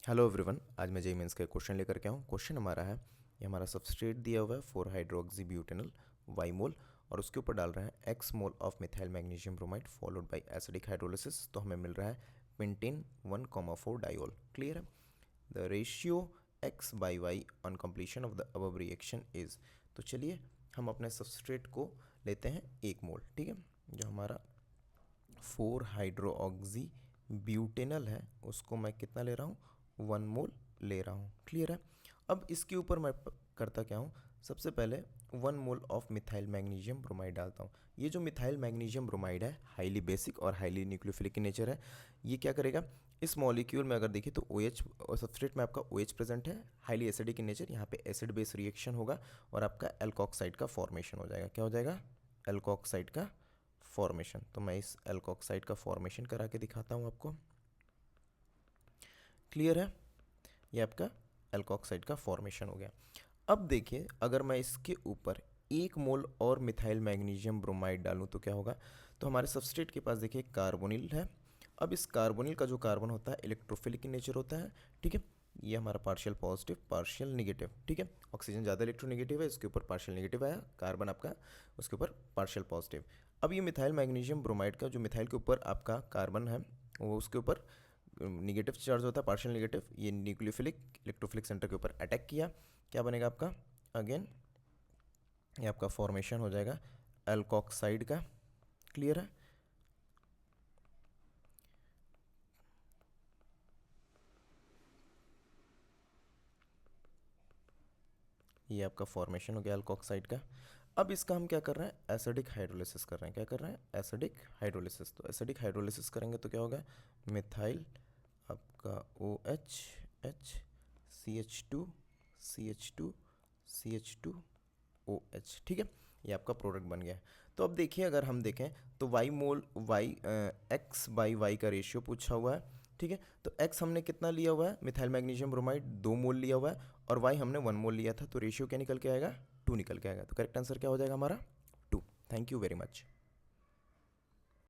Hello everyone, आज मैं JEE mains का क्वेश्चन लेकर के आऊँ। क्वेश्चन हमारा है, ये हमारा सबस्ट्रेट दिया हुआ है 4 हाइड्रोक्सी ब्यूटेनल वाई मोल और उसके ऊपर डाल रहे हैं x mole of methyl magnesium bromide followed by acidic hydrolysis. तो हमें मिल रहा है पेंटेन 1,4 डायोल। क्लियर है। The ratio x by Y on completion of the above reaction is. तो चलिए हम अपने सबस्ट्रेट को लेते हैं 1 मोल। ठीक है, जो हमारा 4 हाइड्रोक्सी ब्यूटेनल है उसको मैं कितना ले रहा हूँ, 1 मोल ले रहा हूँ। क्लियर है। अब इसके ऊपर मैं करता क्या हूँ, सबसे पहले 1 मोल ऑफ मिथाइल मैग्नीशियम ब्रोमाइड डालता हूँ। ये जो मिथाइल मैग्नीशियम ब्रोमाइड है हाईली बेसिक और हाईली न्यूक्लियोफिलिक इन नेचर है। ये क्या करेगा, इस मॉलिक्यूल में अगर देखिए तो OH और सबस्ट्रेट में आपका OH प्रेजेंट है, हाईली एसिडिक इन नेचर। यहाँ पे एसिड बेस रिएक्शन होगा और आपका एल्कोक्साइड का फॉर्मेशन हो जाएगा। क्या हो जाएगा, एल्कोक्साइड का फॉर्मेशन। तो मैं इस एल्कोक्साइड का फॉर्मेशन करा के दिखाता हूँ आपको। क्लियर है, ये आपका एल्कोक्साइड का फॉर्मेशन हो गया। अब देखिए, अगर मैं इसके ऊपर 1 मोल और मिथाइल मैग्नीशियम ब्रोमाइड डालूं तो क्या होगा। तो हमारे सबस्ट्रेट के पास देखिए कार्बोनिल है। अब इस कार्बोनिल का जो कार्बन होता है इलेक्ट्रोफिलिक इन नेचर होता है। ठीक है, ये हमारा पार्शियल पॉजिटिव पार्शियल नेगेटिव। ठीक है, ऑक्सीजन ज़्यादा इलेक्ट्रोनेगेटिव है, इसके ऊपर पार्शियल नेगेटिव आया, कार्बन आपका उसके ऊपर पार्शियल पॉजिटिव। अब ये मिथाइल मैग्नीशियम ब्रोमाइड का जो मिथाइल के ऊपर आपका कार्बन है वो उसके ऊपर निगेटिव चार्ज होता है, पार्शियल नेगेटिव। ये न्यूक्लियोफिलिक इलेक्ट्रोफिलिक सेंटर के ऊपर अटैक किया, क्या बनेगा आपका, अगेन ये आपका फॉर्मेशन हो जाएगा एल्कोक्साइड का। क्लियर है। ये आपका फॉर्मेशन हो गया एल्कोक्साइड का। अब इसका हम क्या कर रहे हैं, एसिडिक हाइड्रोलिसिस कर रहे हैं। क्या कर रहे हैं, एसिडिक हाइड्रोलिसिस। तो एसिडिक हाइड्रोलिसिस करेंगे तो क्या होगा, मिथाइल आपका OH H CH2 CH2 CH2 OH। ठीक है, ये आपका प्रोडक्ट बन गया है। तो अब देखिए, अगर हम देखें तो Y mole Y x by Y का रेशियो पूछा हुआ है। ठीक है, तो x हमने कितना लिया हुआ है, मिथाइल मैग्नीशियम ब्रोमाइड 2 मोल लिया हुआ है और y हमने 1 मोल लिया था। तो रेशियो क्या निकल के आएगा, 2 निकल के आएगा। तो करेक्ट आंसर क्या हो जाएगा हमारा, 2। Thank you very much.